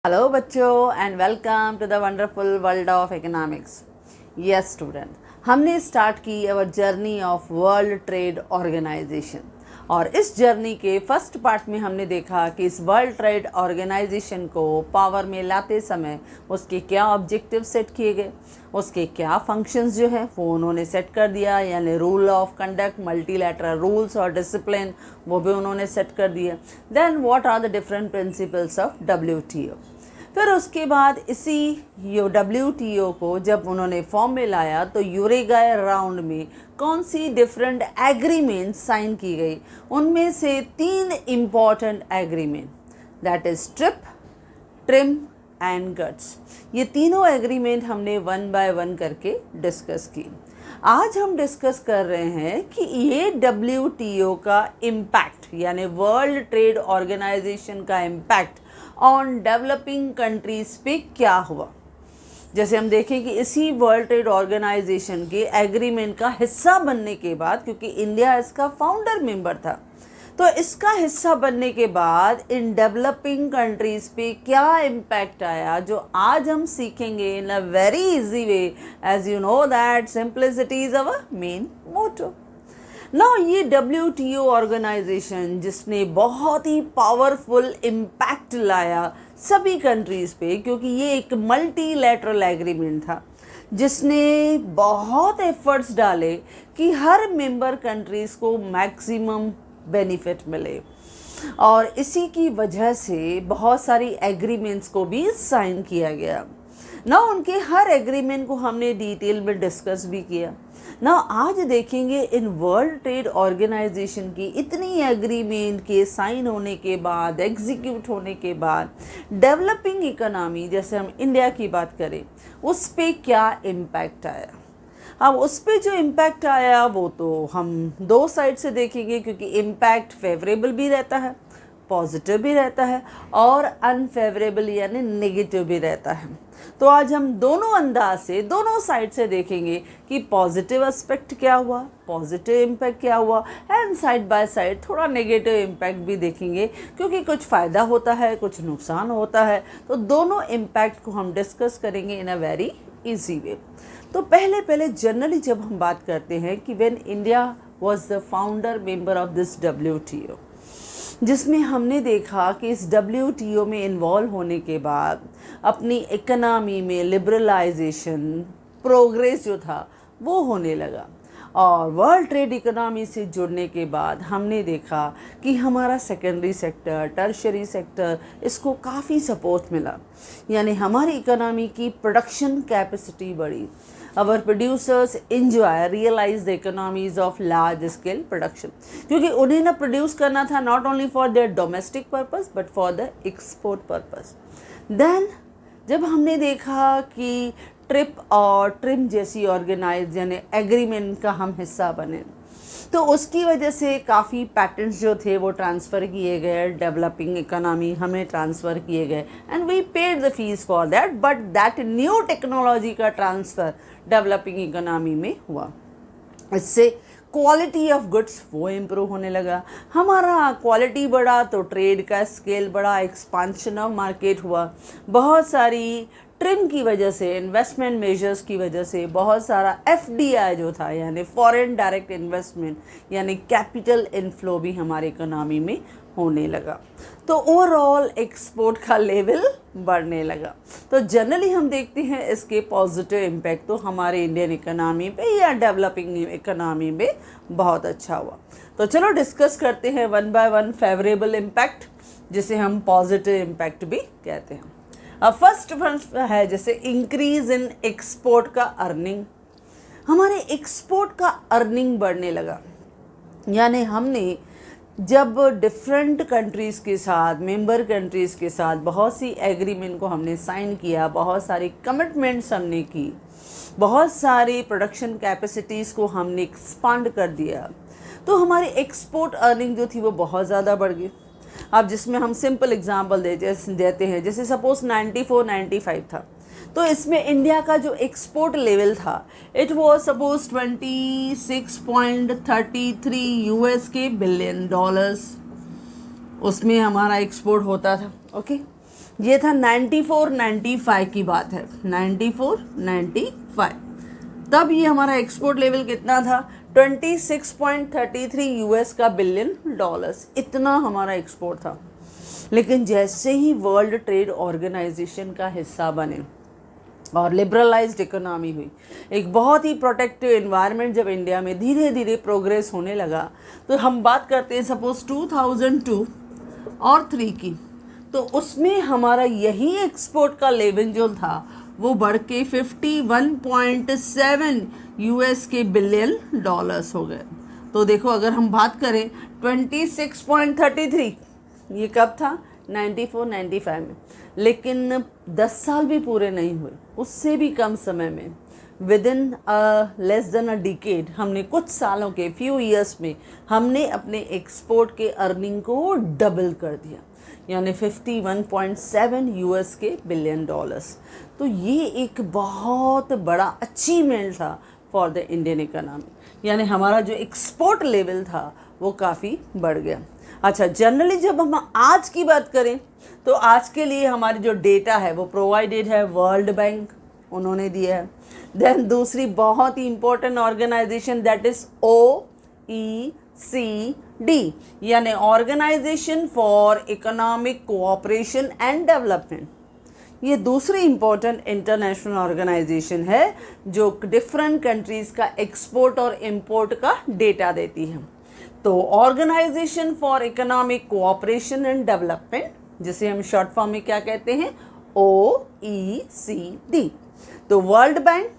Hello बच्चों and welcome to the wonderful world of economics. Yes student, हमने start की our journey of world trade organization और इस journey के first part में हमने देखा कि इस वर्ल्ड ट्रेड ऑर्गेनाइजेशन को पावर में लाते समय उसके क्या ऑब्जेक्टिव सेट किए गए, उसके क्या फंक्शंस जो है वो उन्होंने सेट कर दिया, यानी rule of conduct, multilateral rules और डिसिप्लिन वो भी उन्होंने सेट कर दिया। Then what are the different principles of WTO। फिर उसके बाद इसी WTO को जब उन्होंने फॉर्म में लाया तो यूरेगाय राउंड में कौन सी डिफरेंट एग्रीमेंट साइन की गई, उनमें से 3 important agreement, that is trip, trim and guts. ये तीनों एग्रीमेंट हमने 1 बाय 1 करके डिस्कस की। आज हम डिस्कस कर रहे हैं कि ये WTO का इम्पैक्ट यानी वर्ल्ड ट्रेड ऑर्गेनाइजेशन का इम्पैक्ट ऑन डेवलपिंग कंट्रीज पे क्या हुआ। जैसे हम देखें कि इसी वर्ल्ड ट्रेड ऑर्गेनाइजेशन के एग्रीमेंट का हिस्सा बनने के बाद, क्योंकि इंडिया इसका फाउंडर मेंबर था, तो इसका हिस्सा बनने के बाद इन डेवलपिंग कंट्रीज पे क्या इम्पैक्ट आया, जो आज हम सीखेंगे in a very easy way. As you know that simplicity is our main motto. Now ये WTO ऑर्गेनाइजेशन जिसने बहुत ही पावरफुल इम्पैक्ट लाया सभी कंट्रीज़ पे, क्योंकि ये एक मल्टीलैटरल एग्रीमेंट था जिसने बहुत एफर्ट्स डाले कि हर मेंबर कंट्रीज़ को मैक्सिमम बेनिफिट मिले, और इसी की वजह से बहुत सारी एग्रीमेंट्स को भी साइन किया गया ना। उनके हर एग्रीमेंट को हमने डिटेल में डिस्कस भी किया ना। आज देखेंगे इन वर्ल्ड ट्रेड ऑर्गेनाइजेशन की इतनी एग्रीमेंट के साइन होने के बाद, एग्जीक्यूट होने के बाद, डेवलपिंग इकोनॉमी जैसे हम इंडिया की बात करें उस पे क्या इम्पैक्ट आया। अब उस पे जो इम्पैक्ट आया वो तो हम 2 साइड से देखेंगे, क्योंकि इम्पैक्ट फेवरेबल भी रहता है, पॉजिटिव भी रहता है, और अनफेवरेबल यानी नेगेटिव भी रहता है। तो आज हम दोनों अंदाज से, दोनों साइड से देखेंगे कि पॉजिटिव एस्पेक्ट क्या हुआ, पॉजिटिव इम्पैक्ट क्या हुआ, एंड साइड बाय साइड थोड़ा नेगेटिव इम्पैक्ट भी देखेंगे, क्योंकि कुछ फ़ायदा होता है, कुछ नुकसान होता है। तो दोनों इम्पैक्ट को हम डिस्कस करेंगे इन अ वेरी इजी वे। तो पहले जनरली जब हम बात करते हैं कि when India was the founder member of this WTO, जिसमें हमने देखा कि इस WTO में इन्वॉल्व होने के बाद अपनी इकोनॉमी में लिबरलाइजेशन, प्रोग्रेस जो था वो होने लगा, और वर्ल्ड ट्रेड इकोनॉमी से जुड़ने के बाद हमने देखा कि हमारा सेकेंडरी सेक्टर, टर्शरी सेक्टर, इसको काफ़ी सपोर्ट मिला, यानी हमारी इकोनॉमी की प्रोडक्शन कैपेसिटी बढ़ी। Our producers realize the economies of large scale production, क्योंकि उन्हें ना प्रोड्यूस करना था not only for their domestic purpose but for the export purpose. Then जब हमने देखा कि ट्रिप और ट्रिम जैसी ऑर्गेनाइज यानी एग्रीमेंट का हम हिस्सा बने, तो उसकी वजह से काफ़ी पैटेंट्स जो थे वो ट्रांसफ़र किए गए, डेवलपिंग इकोनॉमी हमें ट्रांसफ़र किए गए, and we paid the fees for that. But that new technology का ट्रांसफ़र डेवलपिंग इकोनॉमी में हुआ, इससे क्वालिटी ऑफ गुड्स वो इम्प्रूव होने लगा, हमारा क्वालिटी बढ़ा तो ट्रेड का स्केल बढ़ा, एक्सपांशन ऑफ मार्केट हुआ। बहुत सारी ट्रिम की वजह से, इन्वेस्टमेंट मेजर्स की वजह से बहुत सारा FDI जो था यानी फॉरेन डायरेक्ट इन्वेस्टमेंट यानी कैपिटल इनफ्लो भी हमारी इकोनॉमी में होने लगा। तो ओवरऑल एक्सपोर्ट का लेवल बढ़ने लगा। तो जनरली हम देखते हैं इसके पॉजिटिव इम्पैक्ट तो हमारे इंडियन इकोनॉमी पे या डेवलपिंग इकोनॉमी में बहुत अच्छा हुआ। तो चलो डिस्कस करते हैं 1 बाय 1 फेवरेबल इम्पैक्ट, जिसे हम पॉजिटिव इम्पैक्ट भी कहते हैं। फर्स्ट है जैसे इंक्रीज इन एक्सपोर्ट का अर्निंग। हमारे एक्सपोर्ट का अर्निंग बढ़ने लगा, यानी हमने जब डिफरेंट कंट्रीज़ के साथ, मेंबर कंट्रीज़ के साथ बहुत सी एग्रीमेंट को हमने साइन किया, बहुत सारी कमिटमेंट्स हमने की, बहुत सारी प्रोडक्शन कैपेसिटीज़ को हमने एक्सपांड कर दिया, तो हमारी एक्सपोर्ट अर्निंग जो थी वो बहुत ज़्यादा बढ़ गई। अब जिसमें हम सिंपल एग्जांपल देते हैं, जैसे सपोज 94-95 था, तो इसमें इंडिया का जो एक्सपोर्ट लेवल था it was suppose 26.33 billion dollars, उसमें हमारा एक्सपोर्ट होता था। ओके, ये था 94-95 की बात है, 94-95। तब ये हमारा एक्सपोर्ट लेवल कितना था, 26.33 यूएस का बिलियन डॉलर्स, इतना हमारा एक्सपोर्ट था। लेकिन जैसे ही वर्ल्ड ट्रेड ऑर्गेनाइजेशन का हिस्सा बने और लिबरलाइज्ड इकोनॉमी हुई, एक बहुत ही प्रोटेक्टिव एनवायरनमेंट जब इंडिया में धीरे धीरे प्रोग्रेस होने लगा, तो हम बात करते हैं सपोज 2002 और 3 की, तो उसमें हमारा यही एक्सपोर्ट का लेवल जो था वो बढ़ के 51.7 यूएस के बिलियन डॉलर्स हो गए। तो देखो अगर हम बात करें 26.33, ये कब था, 94-95 में, लेकिन 10 साल भी पूरे नहीं हुए, उससे भी कम समय में, with in less than a decade, हमने कुछ सालों के फ्यू ईयर्स में हमने अपने एक्सपोर्ट के अर्निंग को डबल कर दिया, यानी 51.7 यूएस के बिलियन डॉलर्स। तो ये एक बहुत बड़ा अचीवमेंट था फॉर द इंडियन इकोनॉमी, यानी हमारा जो एक्सपोर्ट लेवल था वो काफ़ी बढ़ गया। अच्छा, जनरली जब हम आज की बात करें तो आज के लिए हमारी जो डेटा है वो प्रोवाइडेड है वर्ल्ड बैंक, उन्होंने दिया है। देन दूसरी बहुत ही important organisation that is OECD, यानी organisation for economic cooperation and development. ये दूसरी इंपॉर्टेंट इंटरनेशनल ऑर्गेनाइजेशन है जो डिफरेंट कंट्रीज़ का एक्सपोर्ट और इंपोर्ट का डेटा देती है। तो organisation for economic cooperation and development, जिसे हम शॉर्ट फॉर्म में क्या कहते हैं, OECD। तो वर्ल्ड बैंक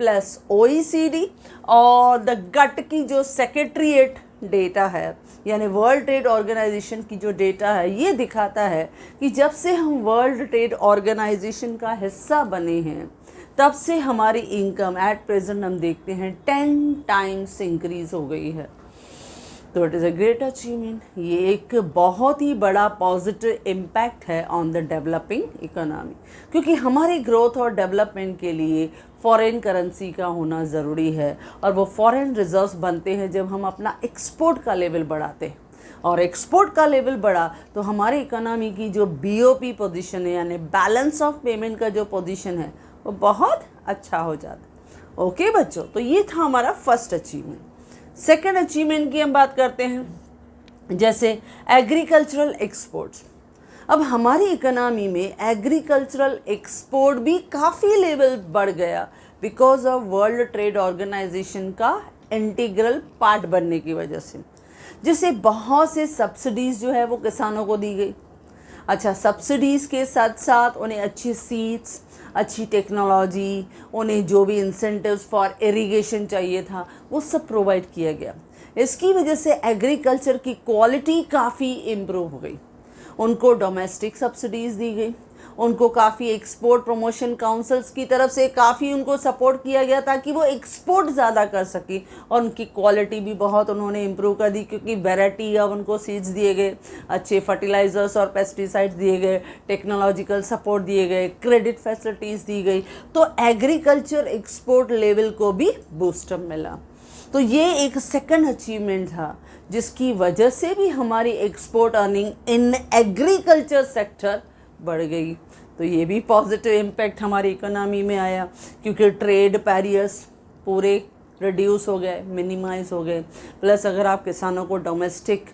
प्लस OECD और द गट की जो सेक्रेटरीट डेटा है, यानी वर्ल्ड ट्रेड ऑर्गेनाइजेशन की जो डेटा है, ये दिखाता है कि जब से हम वर्ल्ड ट्रेड ऑर्गेनाइजेशन का हिस्सा बने हैं तब से हमारी इनकम एट प्रेजेंट हम देखते हैं 10 टाइम्स इंक्रीज हो गई है। तो it is a great achievement. ये एक बहुत ही बड़ा पॉजिटिव इम्पैक्ट है ऑन द डेवलपिंग इकोनॉमी, क्योंकि हमारी ग्रोथ और डेवलपमेंट के लिए फॉरेन करेंसी का होना ज़रूरी है, और वो फॉरेन रिजर्व्स बनते हैं जब हम अपना एक्सपोर्ट का लेवल बढ़ाते हैं। और एक्सपोर्ट का लेवल बढ़ा तो हमारे इकोनॉमी की जो BOP पोजीशन है, यानी बैलेंस ऑफ पेमेंट का जो पोजीशन है, वो बहुत अच्छा हो जाता। ओके बच्चों, तो ये था हमारा फर्स्ट अचीवमेंट। सेकेंड अचीवमेंट की हम बात करते हैं, जैसे एग्रीकल्चरल एक्सपोर्ट्स। अब हमारी इकोनॉमी में एग्रीकल्चरल एक्सपोर्ट भी काफ़ी लेवल बढ़ गया because of world trade organization का इंटीग्रल पार्ट बनने की वजह से, जिससे बहुत से सब्सिडीज़ जो है वो किसानों को दी गई। अच्छा, सब्सिडीज़ के साथ साथ उन्हें अच्छी सीड्स, अच्छी टेक्नोलॉजी, उन्हें जो भी इंसेंटिव्स फॉर इरिगेशन चाहिए था वो सब प्रोवाइड किया गया। इसकी वजह से एग्रीकल्चर की क्वालिटी काफ़ी इम्प्रूव हो गई। उनको डोमेस्टिक सब्सिडीज़ दी गई, उनको काफ़ी एक्सपोर्ट प्रमोशन काउंसिल्स की तरफ से काफ़ी उनको सपोर्ट किया गया ताकि वो एक्सपोर्ट ज़्यादा कर सके, और उनकी क्वालिटी भी बहुत उन्होंने इम्प्रूव कर दी, क्योंकि वैरायटी ऑफ उनको सीड्स दिए गए, अच्छे फर्टिलाइज़र्स और पेस्टिसाइड्स दिए गए, टेक्नोलॉजिकल सपोर्ट दिए गए, क्रेडिट फैसिलिटीज़ दी गई, तो एग्रीकल्चर एक्सपोर्ट लेवल को भी बूस्टअप मिला। तो ये एक सेकंड अचीवमेंट था जिसकी वजह से भी हमारी export earning in agriculture sector बढ़ गई। तो ये भी पॉजिटिव इम्पैक्ट हमारी इकोनॉमी में आया, क्योंकि ट्रेड बैरियर्स पूरे रिड्यूस हो गए, मिनिमाइज हो गए। प्लस अगर आप किसानों को डोमेस्टिक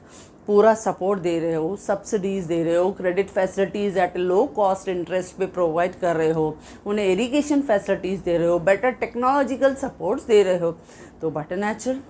पूरा सपोर्ट दे रहे हो, सब्सिडीज़ दे रहे हो, credit facilities at low cost interest पे प्रोवाइड कर रहे हो, उन्हें इरिगेशन फैसिलिटीज़ दे रहे हो, बेटर टेक्नोलॉजिकल सपोर्ट्स दे रहे हो, तो but natural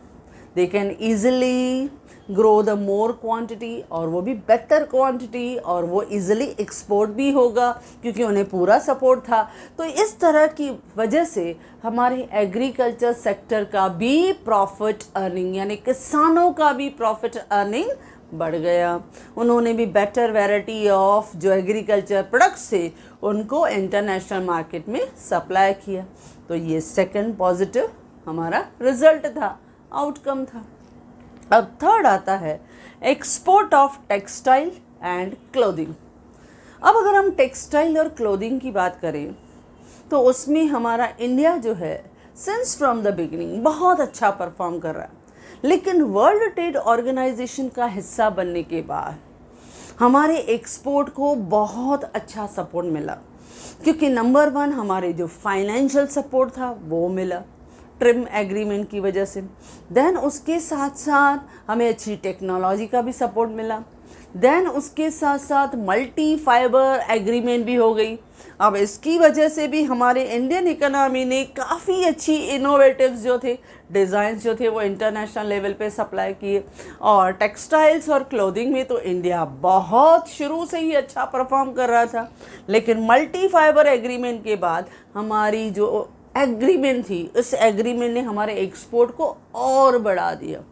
they can easily grow the more quantity, और वो भी बेटर क्वांटिटी, और वो इजीली एक्सपोर्ट भी होगा क्योंकि उन्हें पूरा सपोर्ट था। तो इस तरह की वजह से हमारे एग्रीकल्चर सेक्टर का भी प्रॉफिट अर्निंग, यानी किसानों का भी प्रॉफिट अर्निंग बढ़ गया। उन्होंने भी बेटर वैरायटी ऑफ जो एग्रीकल्चर प्रोडक्ट्स थे उनको इंटरनेशनल मार्केट में सप्लाई किया। तो ये सेकंड पॉजिटिव हमारा रिजल्ट था, आउटकम था। अब थर्ड आता है export of textile and clothing. अब अगर हम टेक्सटाइल और क्लोथिंग की बात करें तो उसमें हमारा इंडिया जो है सिंस फ्रॉम द बिगिनिंग बहुत अच्छा परफॉर्म कर रहा है, लेकिन वर्ल्ड ट्रेड ऑर्गेनाइजेशन का हिस्सा बनने के बाद हमारे एक्सपोर्ट को बहुत अच्छा सपोर्ट मिला, क्योंकि नंबर 1 हमारे जो फाइनेंशियल सपोर्ट था वो मिला ट्रिम एग्रीमेंट की वजह से। देन उसके साथ साथ हमें अच्छी टेक्नोलॉजी का भी सपोर्ट मिला। देन उसके साथ साथ मल्टी फाइबर एग्रीमेंट भी हो गई। अब इसकी वजह से भी हमारे इंडियन इकोनॉमी ने काफ़ी अच्छी इनोवेटिव्स जो थे, डिज़ाइंस जो थे, वो इंटरनेशनल लेवल पे सप्लाई किए। और टेक्सटाइल्स और क्लोथिंग में तो इंडिया बहुत शुरू से ही अच्छा परफॉर्म कर रहा था, लेकिन मल्टी फाइबर एग्रीमेंट के बाद हमारी जो एग्रीमेंट थी, इस एग्रीमेंट ने हमारे एक्सपोर्ट को और बढ़ा दिया,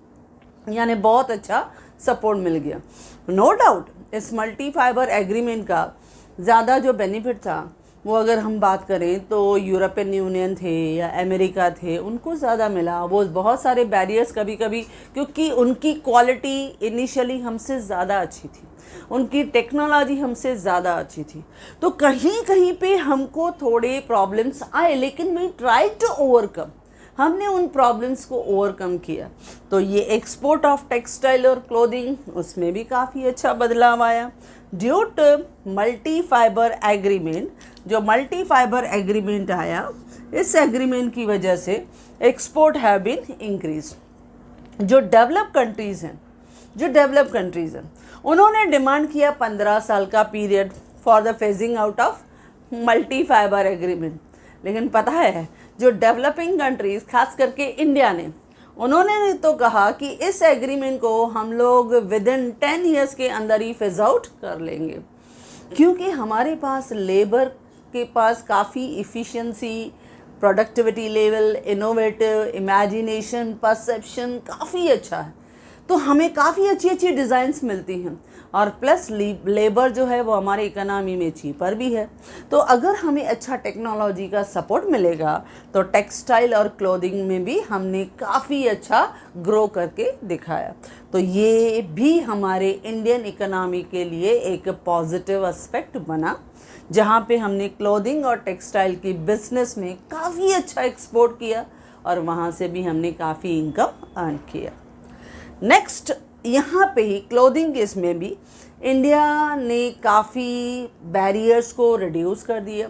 यानी बहुत अच्छा सपोर्ट मिल गया। नो डाउट इस मल्टी फाइबर एग्रीमेंट का ज़्यादा जो बेनिफिट था वो अगर हम बात करें तो यूरोपियन यूनियन थे या अमेरिका थे, उनको ज़्यादा मिला। वो बहुत सारे बैरियर्स कभी कभी, क्योंकि उनकी क्वालिटी इनिशियली हमसे ज़्यादा अच्छी थी, उनकी टेक्नोलॉजी हमसे ज़्यादा अच्छी थी, तो कहीं कहीं पे हमको थोड़े प्रॉब्लम्स आए, लेकिन वी ट्राई टू ओवरकम। हमने उन प्रॉब्लम्स को ओवरकम किया। तो ये एक्सपोर्ट ऑफ टेक्सटाइल और क्लोथिंग, उसमें भी काफ़ी अच्छा बदलाव आया due to multi fibre agreement. जो मल्टी फाइबर एग्रीमेंट आया, इस एग्रीमेंट की वजह से एक्सपोर्ट हैव बीन इंक्रीज। जो डेवलप कंट्रीज़ हैं उन्होंने डिमांड किया 15 साल का period for the phasing out of multi fibre agreement. लेकिन पता है, जो डेवलपिंग कंट्रीज़, खास करके इंडिया ने, उन्होंने तो कहा कि इस एग्रीमेंट को हम लोग विद इन 10 ईयर्स के अंदर ही फेज आउट कर लेंगे, क्योंकि हमारे पास लेबर के पास काफ़ी efficiency, productivity level, innovative, imagination, perception काफ़ी अच्छा है। तो हमें काफ़ी अच्छी अच्छी डिज़ाइंस मिलती हैं, और प्लस लेबर जो है वो हमारे इकोनॉमी में चीपर भी है। तो अगर हमें अच्छा टेक्नोलॉजी का सपोर्ट मिलेगा तो टेक्सटाइल और क्लोथिंग में भी हमने काफ़ी अच्छा ग्रो करके दिखाया। तो ये भी हमारे इंडियन इकोनॉमी के लिए एक पॉजिटिव एस्पेक्ट बना, जहाँ पे हमने क्लोथिंग और टेक्सटाइल की बिजनेस में काफ़ी अच्छा एक्सपोर्ट किया और वहाँ से भी हमने काफ़ी इनकम अर्न किया। नेक्स्ट, यहाँ पे ही क्लोथिंग के इसमें भी इंडिया ने काफ़ी बैरियर्स को रिड्यूस कर दिया,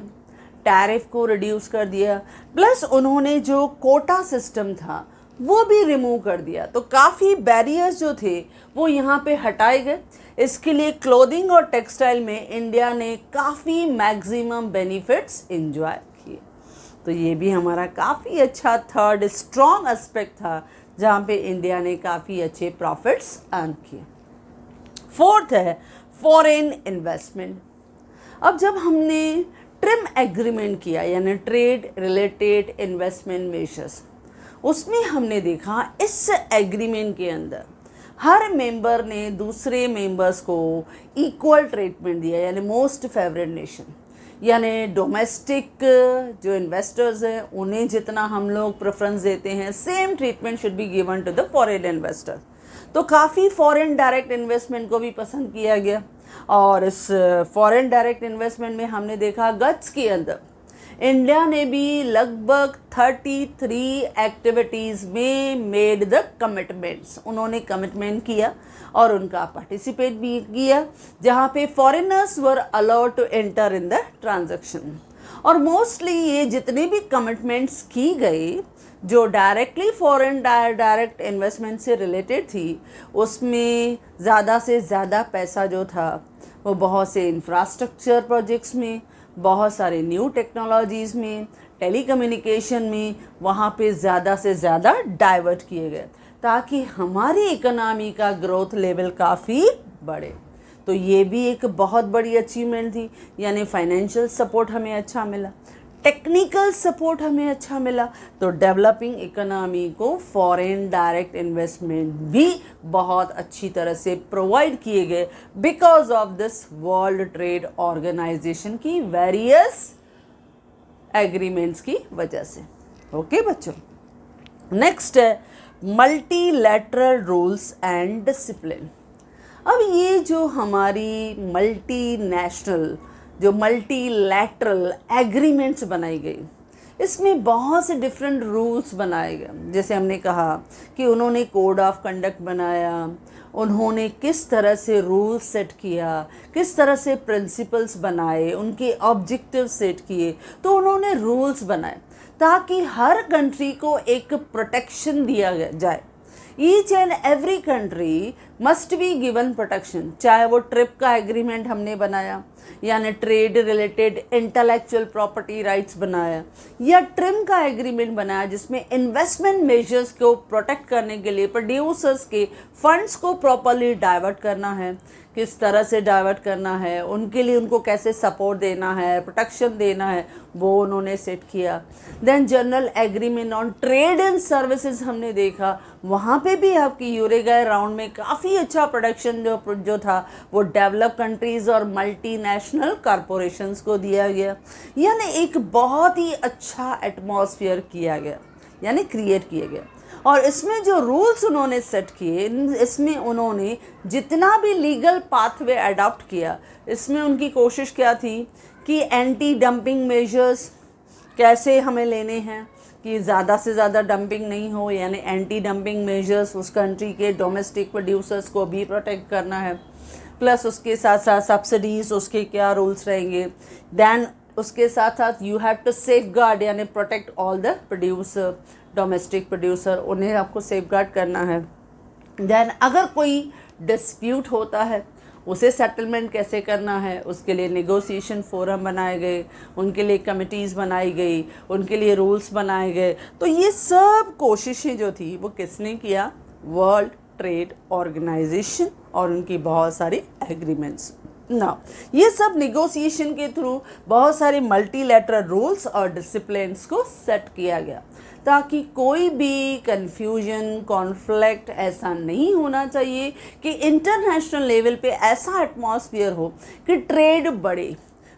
टैरिफ को रिड्यूस कर दिया, प्लस उन्होंने जो कोटा सिस्टम था वो भी रिमूव कर दिया। तो काफ़ी बैरियर्स जो थे वो यहाँ पे हटाए गए। इसके लिए क्लोथिंग और टेक्सटाइल में इंडिया ने काफ़ी मैक्सिमम बेनिफिट्स एंजॉय किए। तो ये भी हमारा काफ़ी अच्छा थर्ड स्ट्रॉन्ग एस्पेक्ट था, जहाँ पे इंडिया ने काफ़ी अच्छे प्रॉफिट्स अर्न किए। फोर्थ है फॉरेन इन्वेस्टमेंट। अब जब हमने ट्रिम एग्रीमेंट किया, यानी ट्रेड रिलेटेड इन्वेस्टमेंट मेजर्स, उसमें हमने देखा इस एग्रीमेंट के अंदर हर मेंबर ने दूसरे मेंबर्स को इक्वल ट्रीटमेंट दिया, यानी मोस्ट फेवरेट नेशन, यानी डोमेस्टिक जो इन्वेस्टर्स हैं उन्हें जितना हम लोग प्रेफरेंस देते हैं, same treatment should be given to the foreign investor. तो काफ़ी फॉरेन डायरेक्ट इन्वेस्टमेंट को भी पसंद किया गया, और इस फॉरेन डायरेक्ट इन्वेस्टमेंट में हमने देखा गट्स के अंदर इंडिया ने भी लगभग 33 एक्टिविटीज़ में मेड द कमिटमेंट्स, उन्होंने कमिटमेंट किया और उनका पार्टिसिपेट भी किया, जहाँ पे foreigners were allowed to enter in the transaction. और मोस्टली ये जितने भी कमिटमेंट्स की गई जो डायरेक्टली फॉरेन डायरेक्ट इन्वेस्टमेंट से रिलेटेड थी, उसमें ज़्यादा से ज़्यादा पैसा जो था वो बहुत से इंफ्रास्ट्रक्चर प्रोजेक्ट्स में, बहुत सारे न्यू टेक्नोलॉजीज़ में, टेलीकम्युनिकेशन में, वहाँ पे ज़्यादा से ज़्यादा डाइवर्ट किए गए, ताकि हमारी इकोनॉमी का ग्रोथ लेवल काफ़ी बढ़े। तो ये भी एक बहुत बड़ी अचीवमेंट थी, यानी फाइनेंशियल सपोर्ट हमें अच्छा मिला, टेक्निकल सपोर्ट हमें अच्छा मिला। तो डेवलपिंग इकोनॉमी को फॉरेन डायरेक्ट इन्वेस्टमेंट भी बहुत अच्छी तरह से प्रोवाइड किए गए because of this world trade organization की वेरियस एग्रीमेंट्स की वजह से। ओके बच्चों, नेक्स्ट है मल्टीलैटरल रूल्स एंड डिसिप्लिन। अब ये जो हमारी मल्टीनेशनल जो मल्टीलैटरल एग्रीमेंट्स बनाई गई, इसमें बहुत से डिफरेंट रूल्स बनाए गए। जैसे हमने कहा कि उन्होंने कोड ऑफ कंडक्ट बनाया, उन्होंने किस तरह से रूल सेट किया, किस तरह से प्रिंसिपल्स बनाए, उनके ऑब्जेक्टिव सेट किए, तो उन्होंने रूल्स बनाए ताकि हर कंट्री को एक प्रोटेक्शन दिया जाए। Each and every country must be given protection, चाहे वो ट्रिप का एग्रीमेंट हमने बनाया, यानी trade related intellectual property rights बनाया, या ट्रिम का एग्रीमेंट बनाया जिसमें इन्वेस्टमेंट मेजर्स को प्रोटेक्ट करने के लिए प्रोड्यूसर्स के फंड्स को प्रॉपरली डाइवर्ट करना है, किस तरह से डाइवर्ट करना है, उनके लिए उनको कैसे सपोर्ट देना है, प्रोटेक्शन देना है, वो उन्होंने सेट किया। Then general agreement on trade and services हमने देखा, वहाँ पे भी आपकी यूरेगाई राउंड में काफ़ी अच्छा प्रोटेक्शन जो था वो डेवलप कंट्रीज़ और मल्टीनेशनल कॉरपोरेशंस को दिया गया। यानी एक बहुत ही अच्छा एटमॉस्फेयर किया गया, यानी क्रिएट किया गया। और इसमें जो रूल्स उन्होंने सेट किए, इसमें उन्होंने जितना भी लीगल पाथवे अडॉप्ट किया, इसमें उनकी कोशिश क्या थी कि एंटी डंपिंग मेजर्स कैसे हमें लेने हैं कि ज़्यादा से ज़्यादा डंपिंग नहीं हो, यानी एंटी डंपिंग मेजर्स उस कंट्री के डोमेस्टिक प्रोड्यूसर्स को भी प्रोटेक्ट करना है। प्लस उसके साथ साथ सब्सिडीज़, उसके क्या रूल्स रहेंगे। दैन उसके साथ साथ you have to safeguard, यानी protect all the producer, domestic producer, उन्हें आपको सेफ गार्ड करना है। दैन अगर कोई डिस्प्यूट होता है उसे सेटलमेंट कैसे करना है, उसके लिए नेगोशिएशन फोरम बनाए गए, उनके लिए कमिटीज़ बनाई गई, उनके लिए रूल्स बनाए गए। तो ये सब कोशिशें जो थी वो किसने किया? वर्ल्ड ट्रेड ऑर्गेनाइजेशन और उनकी बहुत सारी एग्रीमेंट्स ना, ये सब नेगोशिएशन के थ्रू बहुत सारे मल्टीलैटरल रूल्स और डिसिप्लिन्स को सेट किया गया ताकि कोई भी कन्फ्यूजन, कॉन्फ्लिक्ट ऐसा नहीं होना चाहिए कि इंटरनेशनल लेवल पे ऐसा एटमॉस्फेयर हो कि ट्रेड बढ़े,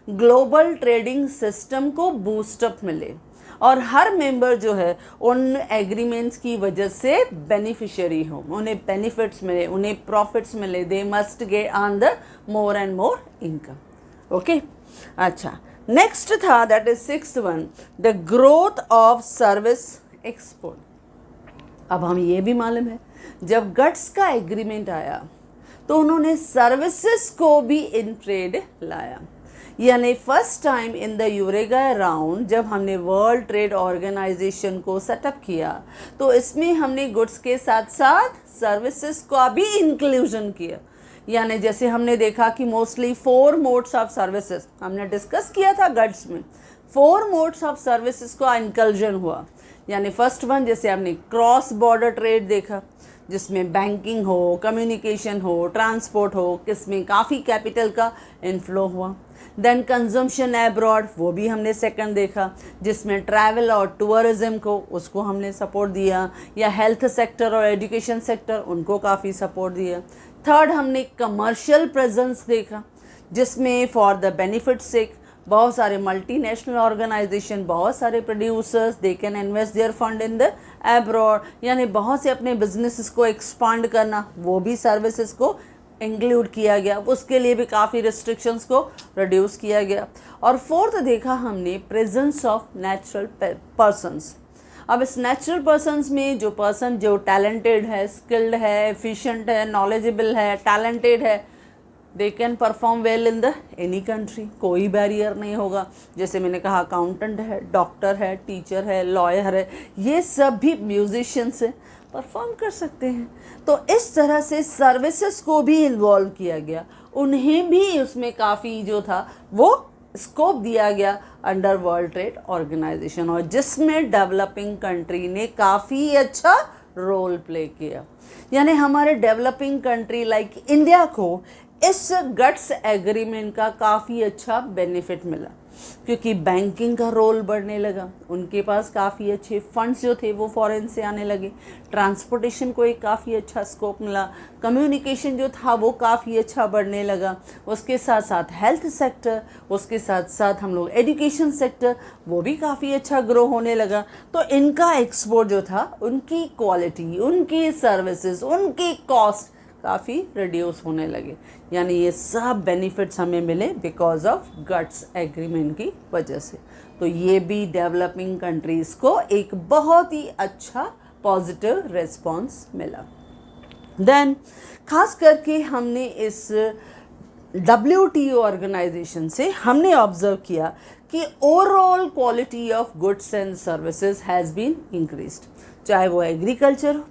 ग्लोबल ट्रेडिंग सिस्टम को बूस्टअप मिले और हर मेंबर जो है उन एग्रीमेंट्स की वजह से बेनिफिशियरी हो, उन्हें बेनिफिट्स मिले, उन्हें प्रॉफिट्स मिले। They must get on the more and more income. Okay, अच्छा, नेक्स्ट था that is 6th one, the growth of service export. अब हम ये भी मालूम है जब गट्स का एग्रीमेंट आया तो उन्होंने सर्विसेज को भी इन ट्रेड लाया। यानी first time in the Uruguay round जब हमने वर्ल्ड ट्रेड ऑर्गेनाइजेशन को सेटअप किया तो इसमें हमने गुड्स के साथ साथ सर्विसेज का भी इंक्लूजन किया। यानी जैसे हमने देखा कि मोस्टली 4 मोड्स ऑफ सर्विसेज हमने डिस्कस किया था गट्स में, 4 मोड्स ऑफ सर्विसेज का इंक्लूजन हुआ। यानी फर्स्ट वन जैसे हमने क्रॉस बॉर्डर ट्रेड देखा जिसमें बैंकिंग हो, कम्युनिकेशन हो, ट्रांसपोर्ट हो, किसमें काफ़ी कैपिटल का इनफ्लो हुआ। देन कंजम्पशन एब्रॉड, वो भी हमने सेकंड देखा जिसमें ट्रैवल और टूरिज्म को उसको हमने सपोर्ट दिया, या हेल्थ सेक्टर और एजुकेशन सेक्टर उनको काफ़ी सपोर्ट दिया। थर्ड हमने कमर्शियल प्रेजेंस देखा जिसमें फॉर द बेनिफिट सेक बहुत सारे मल्टीनेशनल ऑर्गेनाइजेशन, बहुत सारे producers they can invest their fund in the abroad, यानी बहुत से अपने बिजनेसेस को एक्सपांड करना, वो भी सर्विसेज को इंक्लूड किया गया। उसके लिए भी काफ़ी रिस्ट्रिक्शंस को रिड्यूस किया गया। और फोर्थ देखा हमने प्रेजेंस ऑफ नेचुरल पर्सन्स। अब इस नेचुरल पर्सन्स में जो पर्सन जो टैलेंटेड है, स्किल्ड है, एफिशिएंट है, नॉलेजेबल है, टैलेंटेड है, they can perform well in the any country, कोई बैरियर नहीं होगा। जैसे मैंने कहा अकाउंटेंट है, डॉक्टर है, टीचर है, लॉयर है, ये सब भी म्यूजिशियंस हैं, परफॉर्म कर सकते हैं। तो इस तरह से सर्विसेज को भी इन्वॉल्व किया गया, उन्हें भी उसमें काफ़ी जो था वो स्कोप दिया गया अंडर वर्ल्ड ट्रेड ऑर्गेनाइजेशन, और जिसमें डेवलपिंग कंट्री ने काफ़ी अच्छा रोल प्ले किया। यानी हमारे डेवलपिंग कंट्री लाइक इंडिया को इस गट्स एग्रीमेंट का काफ़ी अच्छा बेनिफिट मिला क्योंकि बैंकिंग का रोल बढ़ने लगा, उनके पास काफ़ी अच्छे फंड्स जो थे वो फॉरेन से आने लगे, ट्रांसपोर्टेशन को एक काफ़ी अच्छा स्कोप मिला, कम्युनिकेशन जो था वो काफ़ी अच्छा बढ़ने लगा, उसके साथ साथ हेल्थ सेक्टर, उसके साथ साथ हम लोग एजुकेशन सेक्टर वो भी काफ़ी अच्छा ग्रो होने लगा। तो इनका एक्सपोर्ट जो था, उनकी क्वालिटी, उनकी सर्विसेज, उनकी कॉस्ट काफ़ी रिड्यूस होने लगे। यानी ये सब बेनिफिट्स हमें मिले बिकॉज ऑफ गट्स एग्रीमेंट की वजह से। तो ये भी डेवलपिंग कंट्रीज़ को एक बहुत ही अच्छा पॉजिटिव रिस्पॉन्स मिला। देन खास करके हमने इस WTO ऑर्गेनाइजेशन से हमने ऑब्जर्व किया कि overall quality of goods and services has been increased, चाहे वो एग्रीकल्चर हो,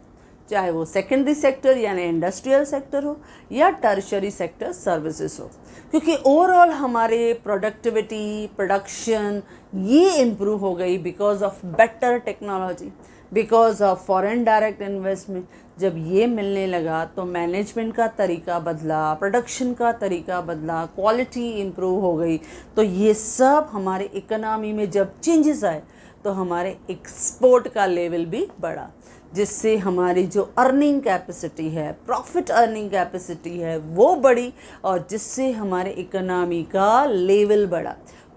चाहे वो सेकेंडरी सेक्टर यानी इंडस्ट्रियल सेक्टर हो, या टर्शरी सेक्टर सर्विसेज हो, क्योंकि ओवरऑल हमारे प्रोडक्टिविटी, प्रोडक्शन ये इम्प्रूव हो गई because of better technology, because of foreign direct investment. जब ये मिलने लगा तो मैनेजमेंट का तरीका बदला, प्रोडक्शन का तरीका बदला, क्वालिटी इम्प्रूव हो गई। तो ये सब हमारे इकोनॉमी में जब चेंजेस आए तो हमारे एक्सपोर्ट का लेवल भी बढ़ा, जिससे हमारी जो अर्निंग कैपेसिटी है, प्रॉफिट अर्निंग कैपेसिटी है, वो बढ़ी, और जिससे हमारे इकोनॉमी का लेवल बढ़ा,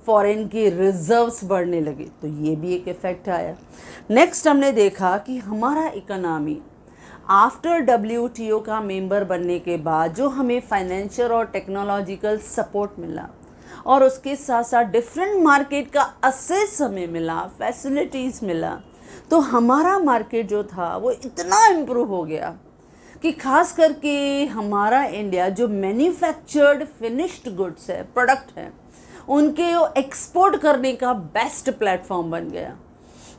फॉरेन के रिजर्व्स बढ़ने लगे। तो ये भी एक इफ़ेक्ट आया। नेक्स्ट हमने देखा कि हमारा इकोनॉमी आफ्टर WTO का मेंबर बनने के बाद जो हमें फाइनेंशियल और टेक्नोलॉजिकल सपोर्ट मिला, और उसके साथ साथ डिफरेंट मार्केट का असेस हमें मिला, फैसिलिटीज़ मिला, तो हमारा मार्केट जो था वो इतना इम्प्रूव हो गया कि खास करके हमारा इंडिया जो मैन्युफैक्चर्ड फिनिश्ड गुड्स है, प्रोडक्ट है, उनके एक्सपोर्ट करने का बेस्ट प्लेटफॉर्म बन गया।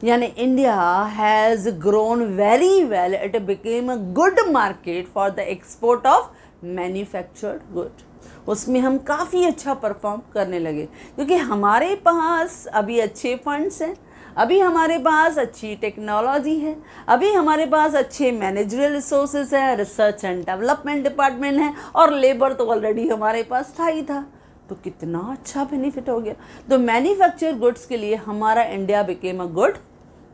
यानी India has grown very well, it became a good market for the export of manufactured good. उसमें हम काफ़ी अच्छा परफॉर्म करने लगे, क्योंकि हमारे पास अभी अच्छे फंड्स हैं, अभी हमारे पास अच्छी टेक्नोलॉजी है, अभी हमारे पास अच्छे मैनेजरियल रिसोर्सेज है, रिसर्च एंड डेवलपमेंट डिपार्टमेंट है, और लेबर तो ऑलरेडी हमारे पास था ही था। तो कितना अच्छा बेनिफिट हो गया। तो मैन्युफैक्चर गुड्स के लिए हमारा India became a good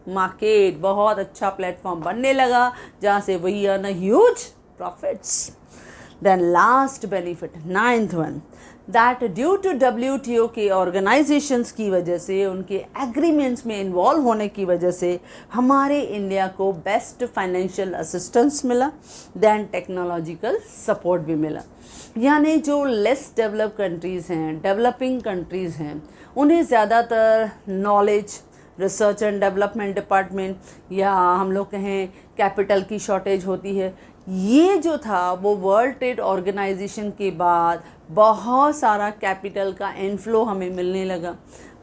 market, बहुत अच्छा प्लेटफॉर्म बनने लगा, जहाँ से we earn a huge profits. Then last benefit, 9th one, that due to WTO के ऑर्गेनाइजेशंस की वजह से, उनके एग्रीमेंट्स में इन्वॉल्व होने की वजह से हमारे इंडिया को बेस्ट फाइनेंशियल असिस्टेंस मिला, देन टेक्नोलॉजिकल सपोर्ट भी मिला। यानी जो लेस डेवलप कंट्रीज़ हैं, डेवलपिंग कंट्रीज़ हैं, उन्हें ज़्यादातर knowledge, research and development department, या हम लोग कहें कैपिटल की शॉर्टेज होती है। ये जो था वो वर्ल्ड ट्रेड ऑर्गेनाइजेशन के बाद बहुत सारा कैपिटल का इनफ्लो हमें मिलने लगा,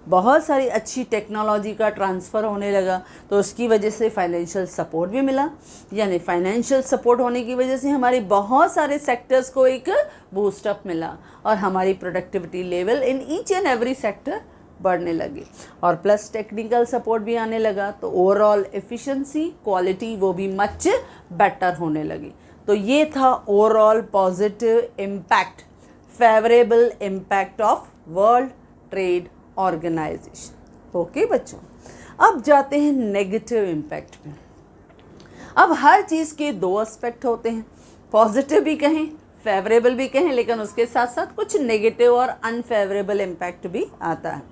बहुत सारी अच्छी टेक्नोलॉजी का ट्रांसफ़र होने लगा, तो उसकी वजह से फाइनेंशियल सपोर्ट भी मिला। यानी फाइनेंशियल सपोर्ट होने की वजह से हमारे बहुत सारे सेक्टर्स को एक बूस्टअप मिला, और हमारी productivity level in each and every sector बढ़ने लगी, और प्लस टेक्निकल सपोर्ट भी आने लगा। तो ओवरऑल एफिशिएंसी, क्वालिटी वो भी मच बेटर होने लगी। तो ये था overall positive impact, favourable impact of world trade organization. Okay बच्चों, अब जाते हैं नेगेटिव इम्पैक्ट में। अब हर चीज़ के दो एस्पेक्ट होते हैं, पॉजिटिव भी कहें, फेवरेबल भी कहें, लेकिन उसके साथ साथ कुछ नेगेटिव और अनफेवरेबल इम्पैक्ट भी आता है।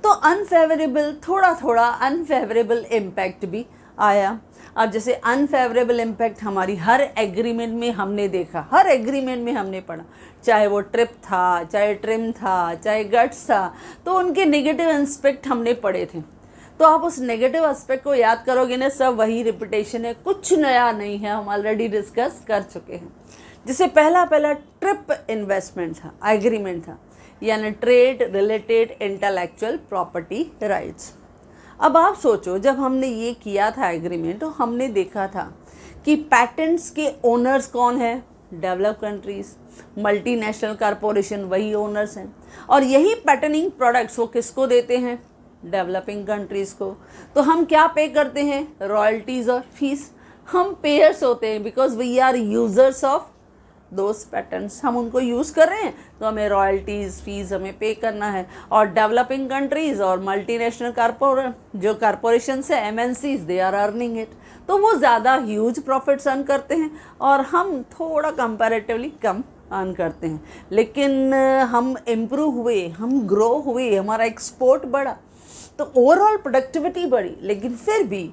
तो अनफेवरेबल, थोड़ा अनफेवरेबल इम्पैक्ट भी आया। अब जैसे अनफेवरेबल इम्पैक्ट हमारी हर एग्रीमेंट में हमने देखा, हर एग्रीमेंट में हमने पढ़ा, चाहे वो ट्रिप था, चाहे ट्रिम था, चाहे गट्स था, तो उनके नेगेटिव एस्पेक्ट हमने पढ़े थे। तो आप उस नेगेटिव एस्पेक्ट को याद करोगे ना, सब वही रिपीटेशन है, कुछ नया नहीं है, हम ऑलरेडी डिस्कस कर चुके हैं। जैसे पहला ट्रिप इन्वेस्टमेंट था, एग्रीमेंट था, यानी trade related intellectual property rights. अब आप सोचो, जब हमने ये किया था एग्रीमेंट, तो हमने देखा था कि पैटेंट्स के ओनर्स कौन है, डेवलप कंट्रीज़, मल्टीनेशनल कॉरपोरेशन वही ओनर्स हैं, और यही पैटर्निंग प्रोडक्ट्स वो किसको देते हैं, डेवलपिंग कंट्रीज़ को। तो हम क्या पे करते हैं, रॉयल्टीज़ और फीस। हम पेयर्स होते हैं because we are users of those patterns, हम उनको यूज़ कर रहे हैं, तो हमें रॉयल्टीज़, फीस हमें पे करना है। और डेवलपिंग कंट्रीज़ और मल्टीनेशनल कॉरपोरेशंस है, MNCs, they are earning it, तो वो ज़्यादा ह्यूज प्रॉफिट्स अर्न करते हैं, और हम थोड़ा कंपैरेटिवली कम अर्न करते हैं। लेकिन हम इम्प्रूव हुए, हम ग्रो हुए, हमारा एक्सपोर्ट बढ़ा, तो ओवरऑल प्रोडक्टिविटी बढ़ी, लेकिन फिर भी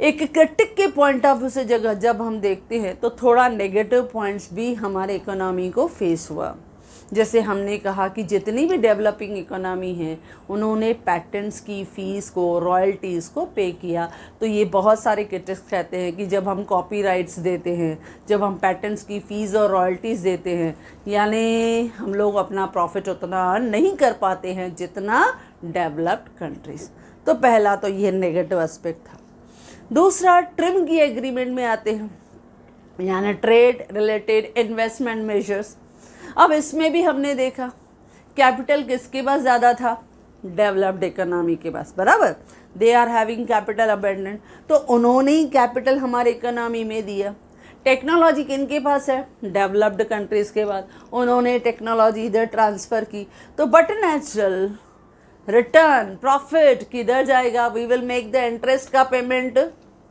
एक क्रिटिक के पॉइंट ऑफ व्यू से जब हम देखते हैं तो थोड़ा नेगेटिव पॉइंट्स भी हमारे इकोनॉमी को फेस हुआ। जैसे हमने कहा कि जितनी भी डेवलपिंग इकोनॉमी है उन्होंने पैटेंट्स की फ़ीस को, रॉयल्टीज़ को पे किया। तो ये बहुत सारे क्रिटिक्स कहते हैं कि जब हम कॉपीराइट्स देते हैं, जब हम पैटेंट्स की फ़ीस और रॉयल्टीज़ देते हैं, यानी हम लोग अपना प्रॉफिट उतना अर्न नहीं कर पाते हैं जितना डेवलप्ड कंट्रीज़। तो पहला तो ये नेगेटिव एस्पेक्ट था। दूसरा, ट्रिम की एग्रीमेंट में आते हैं, यानी ट्रेड रिलेटेड इन्वेस्टमेंट मेजर्स। अब इसमें भी हमने देखा कैपिटल किसके पास ज़्यादा था, डेवलप्ड इकोनॉमी के पास, बराबर। They are having capital abundant, तो उन्होंने ही कैपिटल हमारे इकोनॉमी में दिया। टेक्नोलॉजी किनके पास है, डेवलप्ड कंट्रीज़ के पास, उन्होंने टेक्नोलॉजी इधर ट्रांसफ़र की। तो बट नेचुरल रिटर्न प्रॉफिट किधर जाएगा, we will make the interest का पेमेंट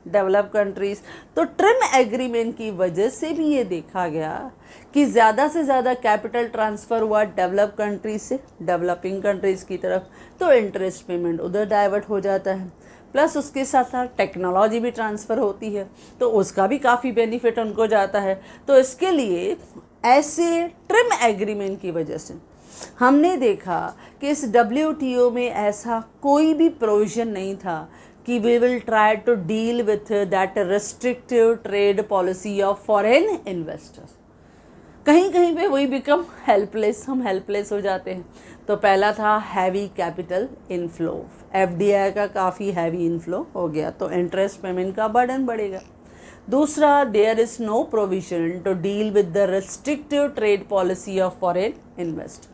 डेवलप कंट्रीज़। तो ट्रिम एग्रीमेंट की वजह से भी ये देखा गया कि ज़्यादा से ज़्यादा कैपिटल ट्रांसफ़र हुआ डेवलप कंट्रीज से डेवलपिंग कंट्रीज़ की तरफ, तो इंटरेस्ट पेमेंट उधर डाइवर्ट हो जाता है। प्लस उसके साथ साथ टेक्नोलॉजी भी ट्रांसफ़र होती है, तो उसका भी काफ़ी बेनिफिट उनको जाता है। तो इसके लिए ऐसे ट्रिम एग्रीमेंट की वजह से हमने देखा कि इस WTO में ऐसा कोई भी प्रोविज़न नहीं था कि we will try to deal with that restrictive trade policy of foreign investors. कहीं कहीं पे वही बिकम हेल्पलेस, हम हेल्पलेस हो जाते हैं। तो पहला था हैवी कैपिटल इनफ्लो, FDI का काफ़ी हैवी इनफ्लो हो गया, तो इंटरेस्ट पेमेंट का बर्डन बढ़ेगा। दूसरा, there is no provision to deal with the restrictive trade policy of foreign investor.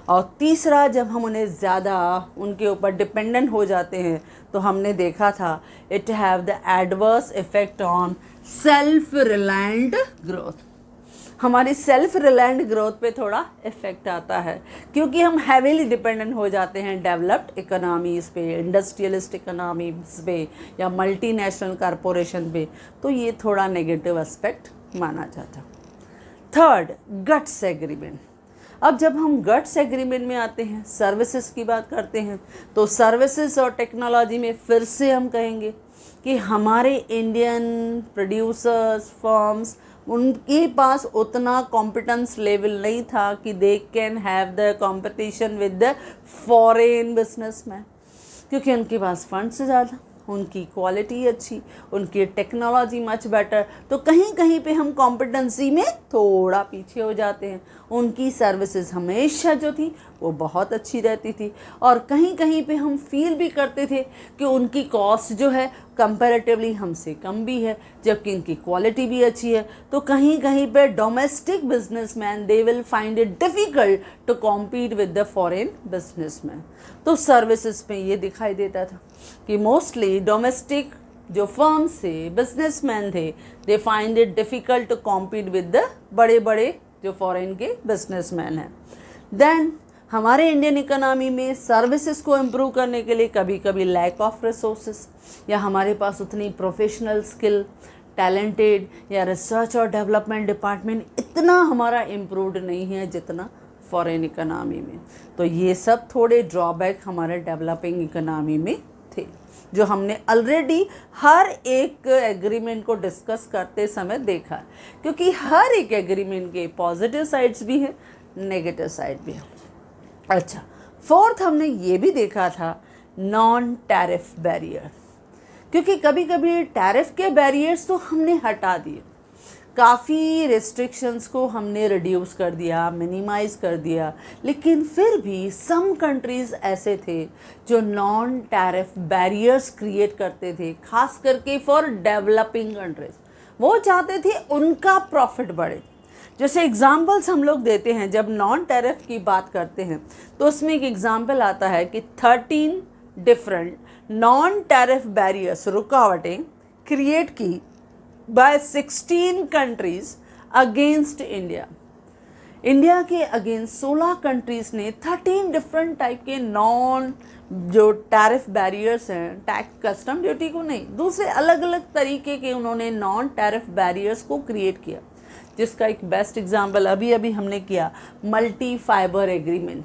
और तीसरा, जब हम उन्हें ज़्यादा उनके ऊपर डिपेंडेंट हो जाते हैं तो हमने देखा था it have the adverse effect on self reliant growth. हमारी सेल्फ रिलायंट ग्रोथ पे थोड़ा इफ़ेक्ट आता है, क्योंकि हम हैवीली डिपेंडेंट हो जाते हैं डेवलप्ड इकोनॉमीज़ पे, इंडस्ट्रियलिस्ट इकोनॉमीज़ पे या मल्टीनेशनल कॉरपोरेशन पे। तो ये थोड़ा नेगेटिव एस्पेक्ट माना जाता। Third, guts agreement. अब जब हम गट्स एग्रीमेंट में आते हैं, सर्विसेज की बात करते हैं, तो सर्विसेज और टेक्नोलॉजी में फिर से हम कहेंगे कि हमारे इंडियन प्रोड्यूसर्स फर्म्स, उनके पास उतना कॉम्पिटेंस लेवल नहीं था कि they can have the competition with the foreign businessman, क्योंकि उनके पास फंड्स ज़्यादा, उनकी क्वालिटी अच्छी, उनकी टेक्नोलॉजी मच बेटर। तो कहीं कहीं पे हम कॉम्पिटेंसी में थोड़ा पीछे हो जाते हैं। उनकी सर्विसेज हमेशा जो थी वो बहुत अच्छी रहती थी, और कहीं कहीं पे हम फील भी करते थे कि उनकी कॉस्ट जो है कंपैरेटिवली हमसे कम भी है, जबकि इनकी क्वालिटी भी अच्छी है। तो कहीं कहीं पे domestic businessman they will find it difficult to compete with the foreign businessman. तो सर्विसेज में ये दिखाई देता था कि मोस्टली डोमेस्टिक जो फर्म्स थे, बिजनेसमैन थे, they find it difficult to compete with the बड़े बड़े जो फॉरेन के बिजनेसमैन हैं। देन हमारे इंडियन इकोनॉमी में सर्विसेज को इम्प्रूव करने के लिए कभी कभी लैक ऑफ रिसोर्सेज, या हमारे पास उतनी प्रोफेशनल स्किल, टैलेंटेड या रिसर्च और डेवलपमेंट डिपार्टमेंट इतना हमारा इम्प्रूव्ड नहीं है जितना फॉरेन इकोनॉमी में। तो ये सब थोड़े ड्रॉबैक हमारे डेवलपिंग इकोनॉमी में थे, जो हमने ऑलरेडी हर एक एग्रीमेंट को डिस्कस करते समय देखा, क्योंकि हर एक एग्रीमेंट के पॉजिटिव साइड्स भी हैं, नेगेटिव साइड भी है। अच्छा, फोर्थ, हमने ये भी देखा था नॉन टैरिफ बैरियर, क्योंकि कभी कभी टैरिफ के बैरियर्स तो हमने हटा दिए, काफ़ी रेस्ट्रिक्शंस को हमने रिड्यूस कर दिया, मिनिमाइज़ कर दिया, लेकिन फिर भी सम कंट्रीज़ ऐसे थे जो नॉन टैरिफ बैरियर्स क्रिएट करते थे, खास करके फॉर डेवलपिंग कंट्रीज़। वो चाहते थे उनका प्रॉफिट बढ़े। जैसे एग्जांपल्स हम लोग देते हैं, जब नॉन टैरिफ की बात करते हैं तो उसमें एक एग्जांपल आता है कि 13 डिफरेंट नॉन टैरिफ बैरियर्स, रुकावटें क्रिएट की by 16 countries against India. India के अगेंस्ट 16 कंट्रीज़ ने 13 डिफरेंट टाइप के नॉन जो टैरिफ बैरियर्स हैं, टैक्स कस्टम ड्यूटी को नहीं, दूसरे अलग अलग तरीके के उन्होंने नॉन टैरिफ बैरियर्स को क्रिएट किया, जिसका एक बेस्ट एग्जांपल अभी अभी हमने किया, मल्टी फाइबर एग्रीमेंट।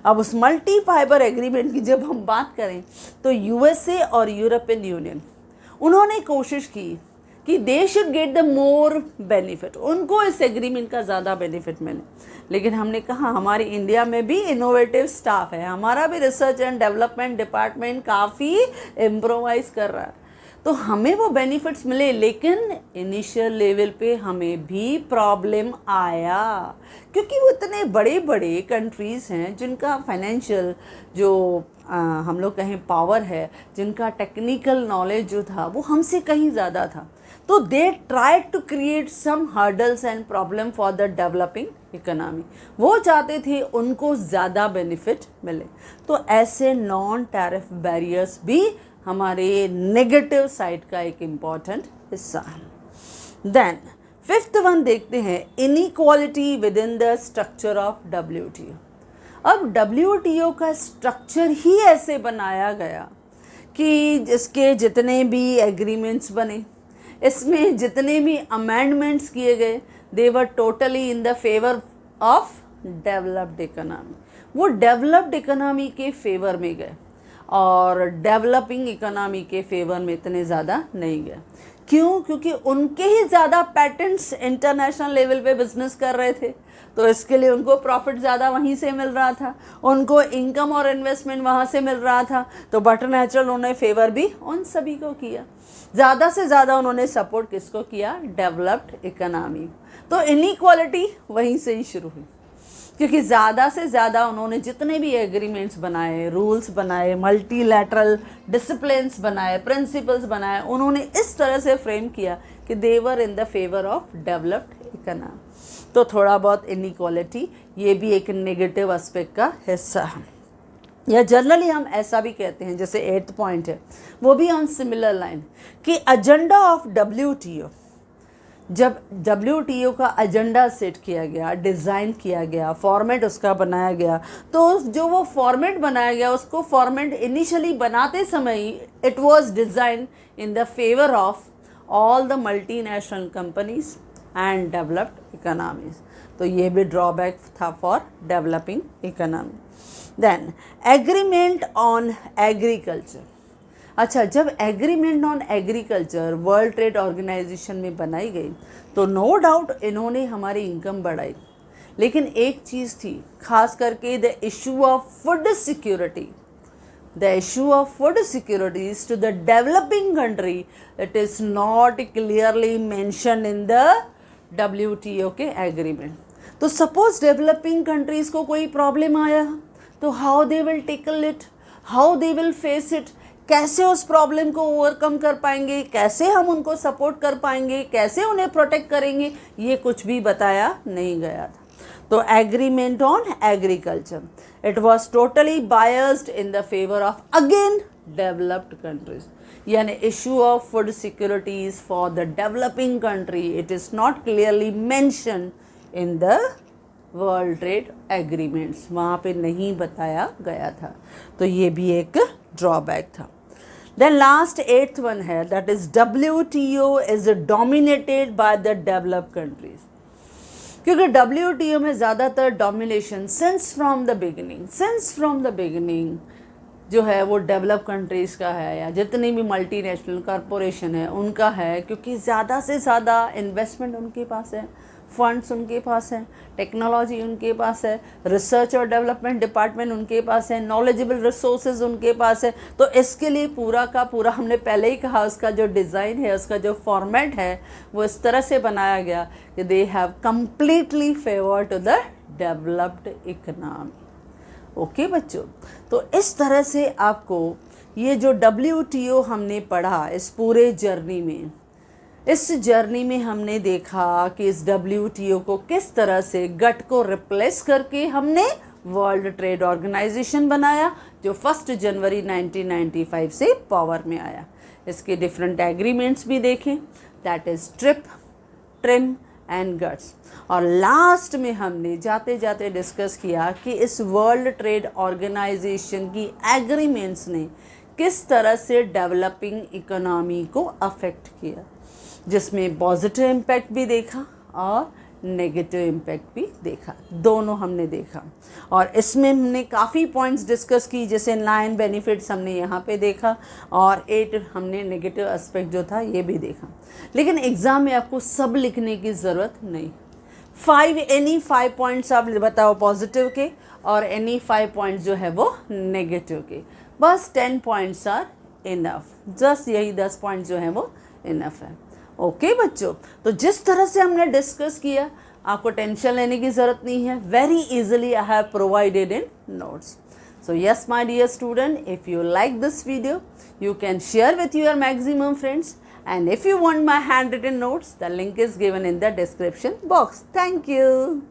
अब उस मल्टी फाइबर एग्रीमेंट की जब हम बात करें तो USA और यूरोपियन यूनियन, उन्होंने कोशिश की कि they should get the more benefit, उनको इस एग्रीमेंट का ज़्यादा बेनिफिट मिले। लेकिन हमने कहा हमारे इंडिया में भी इनोवेटिव स्टाफ है, हमारा भी रिसर्च एंड डेवलपमेंट डिपार्टमेंट काफ़ी इम्प्रोवाइज कर रहा है, तो हमें वो बेनिफिट्स मिले। लेकिन इनिशियल लेवल पे हमें भी प्रॉब्लम आया, क्योंकि वो इतने बड़े बड़े कंट्रीज़ हैं जिनका फाइनेंशियल जो हम लोग कहें पावर है, जिनका टेक्निकल नॉलेज जो था वो हमसे कहीं ज़्यादा था। तो they try to create some hurdles and problem for the developing economy. वो चाहते थे उनको ज़्यादा बेनिफिट मिले। तो ऐसे नॉन टैरिफ बैरियर्स भी हमारे नेगेटिव साइड का एक इम्पॉर्टेंट हिस्सा है। देन फिफ्थ वन देखते हैं, inequality with in the structure of WTO। अब WTO का स्ट्रक्चर ही ऐसे बनाया गया कि जिसके जितने भी एग्रीमेंट्स बने, इसमें जितने भी अमेंडमेंट्स किए गए, they were totally in the favour of developed economy. वो डेवलप्ड इकोनॉमी के फेवर में गए और डेवलपिंग इकोनॉमी के फेवर में इतने ज़्यादा नहीं गए। क्यों? क्योंकि उनके ही ज़्यादा पैटेंट्स इंटरनेशनल लेवल पे बिजनेस कर रहे थे, तो इसके लिए उनको प्रॉफिट ज़्यादा वहीं से मिल रहा था, उनको इनकम और इन्वेस्टमेंट वहाँ से मिल रहा था। तो बट नेचुरल उन्होंने फेवर भी उन सभी को किया। ज़्यादा से ज़्यादा उन्होंने सपोर्ट किसको किया? Developed economy. तो इनइक्वालिटी वहीं से ही शुरू हुई, क्योंकि ज़्यादा से ज़्यादा उन्होंने जितने भी एग्रीमेंट्स बनाए, रूल्स बनाए, मल्टीलैटरल डिसिप्लिन्स बनाए, प्रिंसिपल्स बनाए, उन्होंने इस तरह से फ्रेम किया कि they were in the favour of developed economy. तो थोड़ा बहुत इनइक्वालिटी ये भी एक नेगेटिव एस्पेक्ट का हिस्सा है, या जनरली हम ऐसा भी कहते हैं, जैसे 8th पॉइंट है वो भी ऑन सिमिलर लाइन कि एजेंडा ऑफ WTO। जब WTO का एजेंडा सेट किया गया, डिज़ाइन किया गया, फॉर्मेट उसका बनाया गया, तो जो वो फॉर्मेट बनाया गया, उसको फॉर्मेट इनिशियली बनाते समय it was design in the favour of all the multinational companies and developed economies. तो ये भी ड्रॉबैक था for developing economy. Then agreement on agriculture. अच्छा, जब agreement on agriculture world trade organization में बनाई गई तो नो डाउट इन्होंने हमारी इनकम बढ़ाई, लेकिन एक चीज़ थी खास करके the issue of food security. The issue of food securities to the developing country it is not clearly mention in the WTO के एग्रीमेंट। तो सपोज डेवलपिंग कंट्रीज़ को कोई प्रॉब्लम आया तो how they will tackle it, how they will face it, कैसे उस problem को overcome कर पाएंगे, कैसे हम उनको सपोर्ट कर पाएंगे, कैसे उन्हें प्रोटेक्ट करेंगे, ये कुछ भी बताया नहीं गया था। तो agreement on agriculture it was totally biased in the favour of again developed countries, यानी issue of food securities for the developing country it is not clearly mention in the world trade agreements, वहाँ पे नहीं बताया गया था। तो ये भी एक ड्रॉबैक था। देन लास्ट 8th वन है, that is WTO is dominated by the developed countries. क्योंकि WTO में ज़्यादातर domination since from the beginning जो है वो डेवलप कंट्रीज़ का है, या जितनी भी मल्टीनेशनल कॉरपोरेशन है उनका है, क्योंकि ज़्यादा से ज़्यादा इन्वेस्टमेंट उनके पास है, फंड्स उनके पास हैं, टेक्नोलॉजी उनके पास है, रिसर्च और डेवलपमेंट डिपार्टमेंट उनके पास है, नॉलेजेबल रिसोर्सेज उनके पास है। तो इसके लिए पूरा का पूरा हमने पहले ही कहा उसका जो डिज़ाइन है, उसका जो फॉर्मेट है वो इस तरह से बनाया गया कि they have completely favour to the developed economy. Okay बच्चों, तो इस तरह से आपको ये जो WTO हमने पढ़ा इस पूरे जर्नी में, इस जर्नी में हमने देखा कि इस WTO को किस तरह से गट को रिप्लेस करके हमने वर्ल्ड ट्रेड ऑर्गेनाइजेशन बनाया, जो 1 जनवरी 1995 से पावर में आया। इसके डिफरेंट एग्रीमेंट्स भी देखें, that is trip, trim and guts. और लास्ट में हमने जाते जाते डिस्कस किया कि इस वर्ल्ड ट्रेड ऑर्गेनाइजेशन की एग्रीमेंट्स ने किस तरह से डेवलपिंग इकोनॉमी को अफेक्ट किया, जिसमें पॉजिटिव इम्पैक्ट भी देखा और नेगेटिव इम्पैक्ट भी देखा, दोनों हमने देखा। और इसमें हमने काफ़ी पॉइंट्स डिस्कस की, जैसे 9 बेनिफिट्स हमने यहाँ पे देखा और 8 हमने नेगेटिव एस्पेक्ट जो था ये भी देखा। लेकिन एग्ज़ाम में आपको सब लिखने की ज़रूरत नहीं, 5 पॉइंट्स आप बताओ पॉजिटिव के और एनी 5 पॉइंट्स जो है वो नेगेटिव के, बस 10 पॉइंट्स आर इनफ, जस्ट यही 10 पॉइंट्स जो हैं वो इनफ है। ओके बच्चों, तो जिस तरह से हमने डिस्कस किया आपको टेंशन लेने की ज़रूरत नहीं है, very easily I have provided in notes. So yes my dear student, if you like this video you can share with your maximum friends, and if you want my handwritten notes the link is given in the description box. Thank you.